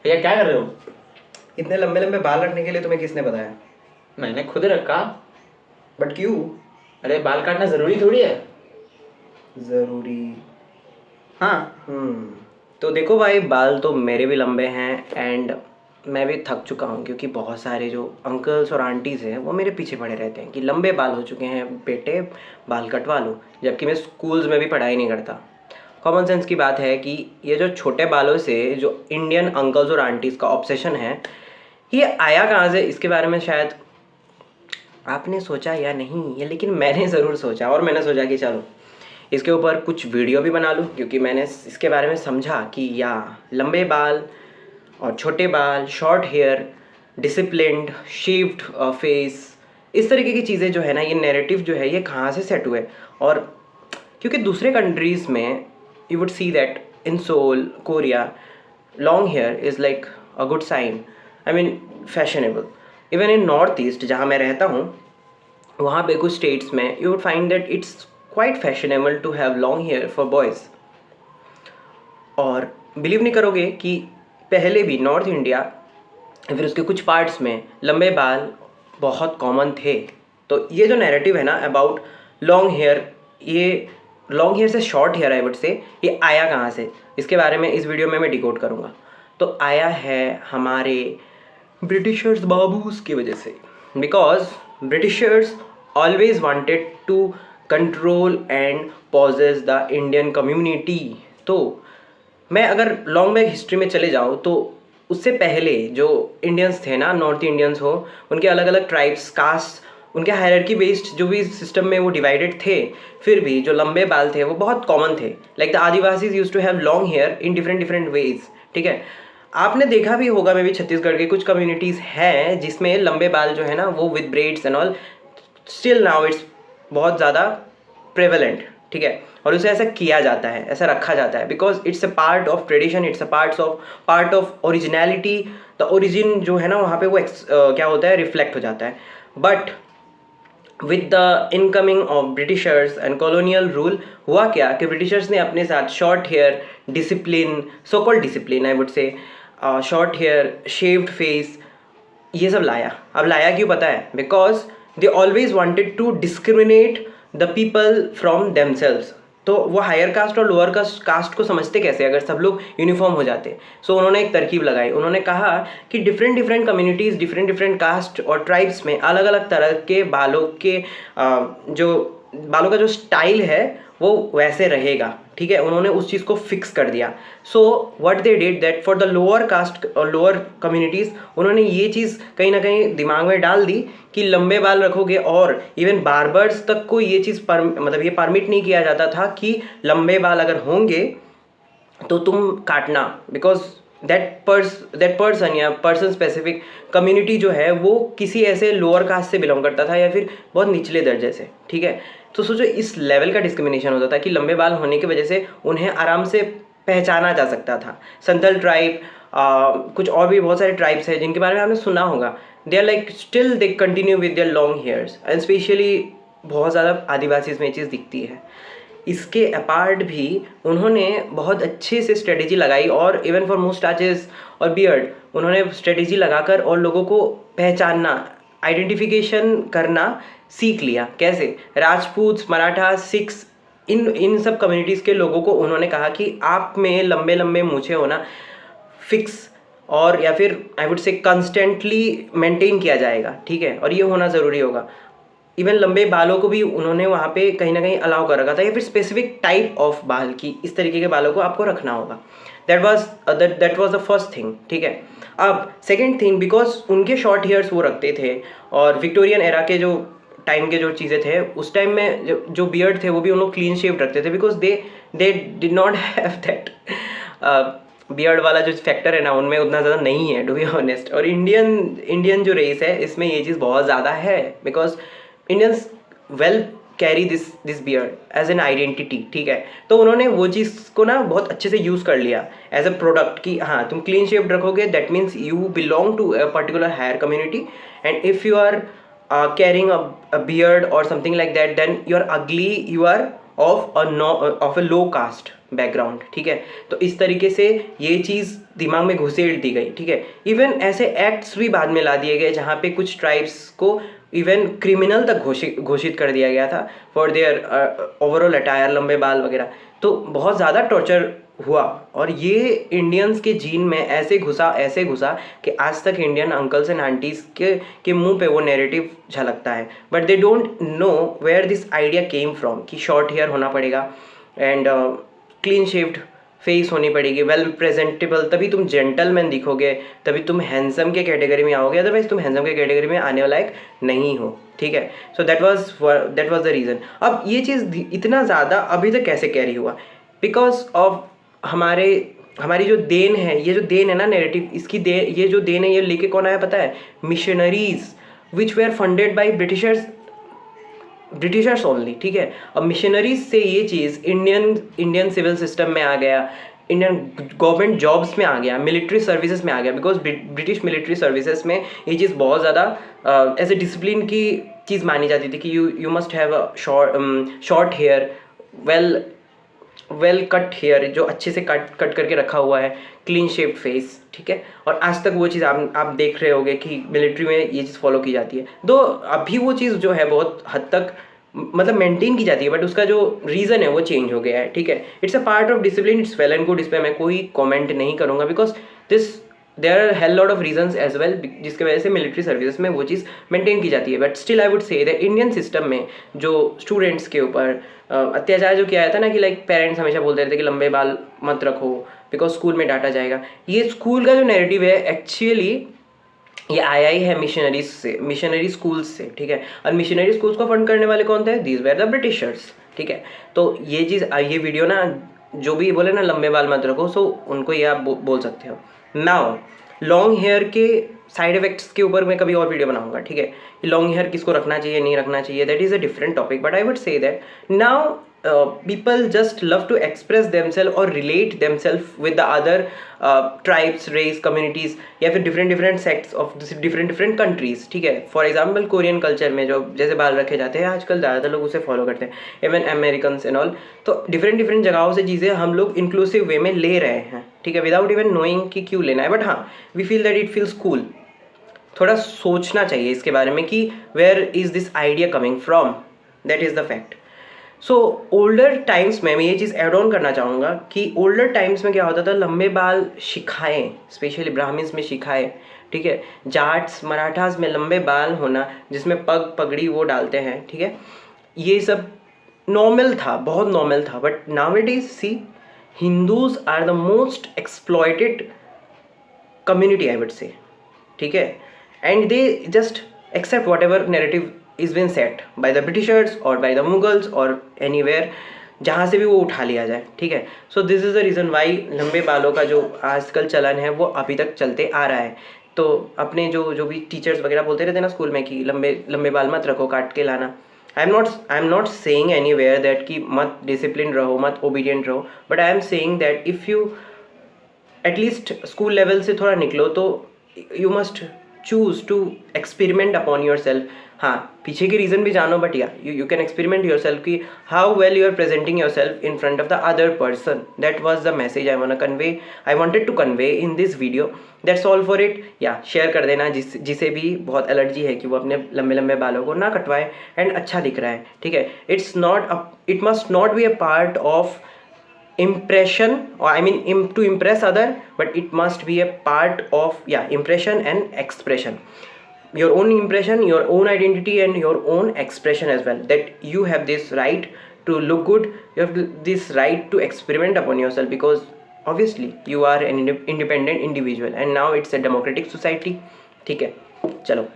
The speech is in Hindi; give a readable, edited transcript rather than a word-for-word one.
भैया क्या कर रहे हो? इतने लंबे लंबे बाल रखने के लिए तुम्हें किसने बताया? मैंने खुद रखा। बट क्यों? अरे बाल काटना जरूरी थोड़ी है। ज़रूरी। हाँ। तो देखो भाई, बाल तो मेरे भी लंबे हैं एंड मैं भी थक चुका हूँ, क्योंकि बहुत सारे जो अंकल्स और आंटीज़ हैं वो मेरे पीछे पड़े रहते हैं कि लंबे बाल हो चुके हैं बेटे, बाल कटवा लो। जबकि मैं स्कूल्स में भी पढ़ाई नहीं करता। कॉमन सेंस की बात है कि ये जो छोटे बालों से जो इंडियन अंकल्स और आंटीज़ का ऑब्सेशन है, ये आया कहाँ से, इसके बारे में शायद आपने सोचा या नहीं ये, लेकिन मैंने ज़रूर सोचा। और मैंने सोचा कि चलो इसके ऊपर कुछ वीडियो भी बना लूँ, क्योंकि मैंने इसके बारे में समझा कि या लंबे बाल और छोटे बाल, short hair, disciplined shaved face, इस तरीके की चीज़ें जो है ना, ये नैरेटिव जो है ये कहाँ से सेट हुए। और क्योंकि दूसरे कंट्रीज़ में you would see that in Seoul, Korea, long hair is like a good sign, I mean fashionable. Even in North East जहाँ मैं रहता हूँ, वहाँ पे कुछ स्टेट्स में you would find that it's quite fashionable to have long hair for boys. और बिलीव नहीं करोगे कि पहले भी नॉर्थ इंडिया या फिर उसके कुछ पार्ट्स में लंबे बाल बहुत कॉमन थे। तो ये जो नैरेटिव है ना अबाउट लॉन्ग हेयर, ये लॉन्ग हेयर से शॉर्ट हेयर आई वुड से, ये आया कहाँ से, इसके बारे में इस वीडियो में मैं डिकोड करूँगा। तो आया है हमारे ब्रिटिशर्स बाबूस की वजह से, because Britishers always wanted to control and possess the Indian community. तो मैं अगर लॉन्ग बैक हिस्ट्री में चले जाऊँ तो उससे पहले जो इंडियंस थे ना, नॉर्थ इंडियंस हो, उनके अलग अलग ट्राइब्स, कास्ट, उनके हायरार्की बेस्ड जो भी सिस्टम में वो डिवाइडेड थे, फिर भी जो लंबे बाल थे वो बहुत कॉमन थे। Like the Adivasis use to have long hair in different different ways. ठीक है, आपने देखा भी होगा, मे भी छत्तीसगढ़ के कुछ कम्युनिटीज़ हैं जिसमें लंबे बाल जो है ना वो with breads and all, still now it's बहुत ज़्यादा प्रेवलेंट। ठीक है, और उसे ऐसा किया जाता है, ऐसा रखा जाता है, because it's a part of tradition, it's a part of originality. The origin जो है ना वहाँ पे वो क्या होता है, रिफ्लेक्ट हो जाता है। But with the incoming of Britishers and colonial rule, हुआ क्या कि ब्रिटिशर्स ने अपने साथ short hair, discipline, so called discipline I would say, short hair, shaved face, ये सब लाया। अब लाया क्यों पता है? Because they always wanted to discriminate the people from themselves. तो वो हायर कास्ट और लोअर कास्ट को समझते कैसे अगर सब लोग यूनिफॉर्म हो जाते। सो उन्होंने एक तरकीब लगाई, उन्होंने कहा कि different different communities, different different caste और ट्राइब्स में अलग अलग तरह के बालों के जो बालों का जो स्टाइल है वो वैसे रहेगा। ठीक है, उन्होंने उस चीज़ को फिक्स कर दिया। So what they did that for the lower caste और लोअर कम्युनिटीज़, उन्होंने ये चीज़ कहीं ना कहीं दिमाग में डाल दी कि लंबे बाल रखोगे, और इवन बार्बर्स तक को ये चीज़ मतलब ये परमिट नहीं किया जाता था कि लंबे बाल अगर होंगे तो तुम काटना, बिकॉज दैट पर्सन या पर्सन स्पेसिफिक कम्युनिटी जो है वो किसी ऐसे लोअर कास्ट से बिलोंग करता था या फिर बहुत निचले दर्जे से। ठीक है, तो सोचो इस लेवल का डिस्क्रिमिनेशन होता था कि लंबे बाल होने की वजह से उन्हें आराम से पहचाना जा सकता था। संथल ट्राइब, कुछ और भी बहुत सारे ट्राइब्स हैं जिनके बारे में आपने सुना होगा, they are like still they continue with their long hairs, and specially बहुत ज़्यादा आदिवासी में ये चीज़ दिखती है। इसके अपार्ट भी उन्होंने बहुत अच्छे से स्ट्रेटेजी लगाई, और इवन फॉर मुस्टाचेस और बियर्ड उन्होंने स्ट्रेटेजी लगाकर और लोगों को पहचानना, आइडेंटिफिकेशन करना सीख लिया। कैसे? राजपूत, मराठा, सिख्स, इन सब कम्युनिटीज़ के लोगों को उन्होंने कहा कि आप में लंबे लंबे मूछें होना फिक्स, और या फिर आई वुड से कंस्टेंटली मेंटेन किया जाएगा। ठीक है, और ये होना ज़रूरी होगा। इवन लंबे बालों को भी उन्होंने वहाँ पे कहीं ना कहीं अलाउ कर रखा था, या फिर स्पेसिफिक टाइप ऑफ बाल की इस तरीके के बालों को आपको रखना होगा। That was the first thing. ठीक है, अब सेकेंड थिंग, बिकॉज उनके शॉर्ट हेयर्स वो रखते थे, और विक्टोरियन एरा के जो टाइम के जो चीज़ें थे उस टाइम में जो बियर्ड थे वो भी उन लोग क्लीन शेव रखते थे, because they did not have that beard वाला जो फैक्टर है ना उनमें उतना ज़्यादा नहीं है टू बी ऑनेस्ट। और इंडियन जो रेस है इसमें ये चीज़ बहुत ज़्यादा है, because Indians well carry this beard as an identity. ठीक है, तो उन्होंने वो चीज़ को ना बहुत अच्छे से यूज़ कर लिया एज अ प्रोडक्ट कि हाँ तुम क्लीन शेव्ड रखोगे, that means you belong to a particular higher community, and if you are carrying a beard और something like that, then you are ugly, you are of a low caste background, ठीक है। तो इस तरीके से ये चीज़ दिमाग में घुसेड़ दी गई, ठीक है। इवन ऐसे एक्ट्स भी बाद में ला दिए गए जहाँ पे कुछ ट्राइब्स को इवन क्रिमिनल तक घोषित कर दिया गया था फॉर देयर ओवरऑल अटायर, लंबे बाल वगैरह। तो बहुत ज़्यादा टॉर्चर हुआ और ये इंडियंस के जीन में ऐसे घुसा कि आज तक इंडियन अंकल्स एंड आंटीज़ के मुंह पे वो नैरेटिव झलकता है। But they don't know where this idea came from कि शॉर्ट हेयर होना पड़ेगा एंड क्लीन शेव्ड फेस होनी पड़ेगी, वेल प्रेजेंटेबल, तभी तुम जेंटलमैन दिखोगे, तभी तुम हैंडसम के कैटेगरी में आओगे, अदरवाइज तुम हैंडसम के कैटेगरी में आने वाला एक नहीं हो, ठीक है। So that was the reason. अब ये चीज़ इतना ज़्यादा अभी तक कैसे कैरी हुआ? बिकॉज ऑफ हमारी जो देन है, ये जो देन है ना नैरेटिव, ये जो देन है ये लेके कौन आया पता है? Missionaries which were funded by Britishers only, ठीक है। अब मिशनरीज से ये चीज़ इंडियन सिविल सिस्टम में आ गया, इंडियन गवर्नमेंट जॉब्स में आ गया, मिलिट्री सर्विसेज में आ गया। बिकॉज ब्रिटिश मिलिट्री सर्विसेज में ये चीज़ बहुत ज़्यादा एज ए डिसिप्लिन की चीज़ मानी जाती थी कि you must have a short hair, well cut hair, जो अच्छे से कट करके रखा हुआ है, क्लीन शेप्ड फेस, ठीक है। और आज तक वो चीज़ आप देख रहे होगे कि मिलिट्री में ये चीज़ फॉलो की जाती है। तो अभी वो चीज़ जो है बहुत हद तक मतलब मेंटेन की जाती है, बट उसका जो रीज़न है वो चेंज हो गया है, ठीक है। It's a part of discipline, it's well and good, इस पर मैं कोई कॉमेंट नहीं करूँगा because there are hell lot of reasons as well जिसके वजह से मिलिट्री सर्विसेज में वो चीज़ मेंटेन की जाती है। But still I would say that Indian system में जो स्टूडेंट्स के ऊपर अत्याचार जो किया जाता है ना, कि लाइक पेरेंट्स हमेशा बोलते रहते कि लंबे बाल मत रखो बिकॉज स्कूल में डांटा जाएगा। ये स्कूल का जो नैरेटिव है एक्चुअली ये आया ही है मिशनरी स्कूल्स से, ठीक है। और मिशनरी स्कूल्स को फंड करने वाले कौन थे? दीज वेर द ब्रिटिशर्स, ठीक है। तो ये चीज़ ये वीडियो ना जो भी बोले ना लंबे बाल मत रखो, सो उनको ये आप बोल सकते हो। नाउ लॉन्ग हेयर के साइड इफेक्ट्स के ऊपर मैं कभी और वीडियो बनाऊंगा, ठीक है। लॉन्ग हेयर किसको रखना चाहिए नहीं रखना चाहिए, that is a different topic. But I would say that now people just love to express themselves or relate themselves with the other tribes, race, communities या फिर different sects of different countries, ठीक है। फॉर एग्जाम्पल कोरियन कल्चर में जो जैसे बाल रखे जाते हैं आजकल ज़्यादातर लोग उसे फॉलो करते हैं, इवन अमेरिकन एंड ऑल। तो डिफरेंट जगहों से चीज़ें हम लोग इंक्लूसिव वे में ले रहे हैं, ठीक है, विदाउट इवन नोइंग कि क्यों लेना है। बट हाँ, we feel that it feels cool. थोड़ा सोचना चाहिए इसके बारे में कि where is this idea coming from, that is the fact. So older times में मैं ये चीज़ एड ऑन करना चाहूँगा कि ओल्डर टाइम्स में क्या होता था, लंबे बाल शिखाएँ, स्पेशली ब्राह्मिन्स में शिखाएँ, ठीक है, जाट्स मराठास में लंबे बाल होना जिसमें पगड़ी वो डालते हैं, ठीक है, ये सब नॉर्मल था, बहुत नॉर्मल था। But nowadays see Hindus are the most exploited community I would say, ठीक है, and they just accept whatever narrative is been set by the Britishers or by the Mughals or anywhere जहाँ से भी वो उठा लिया जाए, ठीक है। So this is the reason why लंबे बालों का जो आजकल चलन है वो अभी तक चलते आ रहा है। तो अपने जो भी टीचर्स वगैरह बोलते रहते हैं ना स्कूल में कि लंबे बाल मत रखो, काट के लाना। I am not saying anywhere that कि मत डिसिप्लिन रहो, मत ओबीडियंट रहो, but I am saying that if you at least school level से थोड़ा निकलो तो you must choose to experiment upon yourself. हाँ, पीछे की रीज़न भी जानो, बट या you can experiment yourself कि how well you are presenting yourself in front of the other person. That was the message I wanted to convey in this video. That's all for it. या शेयर कर देना जिसे भी बहुत एलर्जी है कि वो अपने लंबे बालों को ना कटवाए एंड अच्छा दिख रहा है, ठीक है। It must not be a part of impression, or I mean to impress other, but it must be a part of impression and expression, your own impression, your own identity and your own expression as well, that you have this right to look good, you have this right to experiment upon yourself, because obviously you are an independent individual and now it's a democratic society, ठीक है। चलो।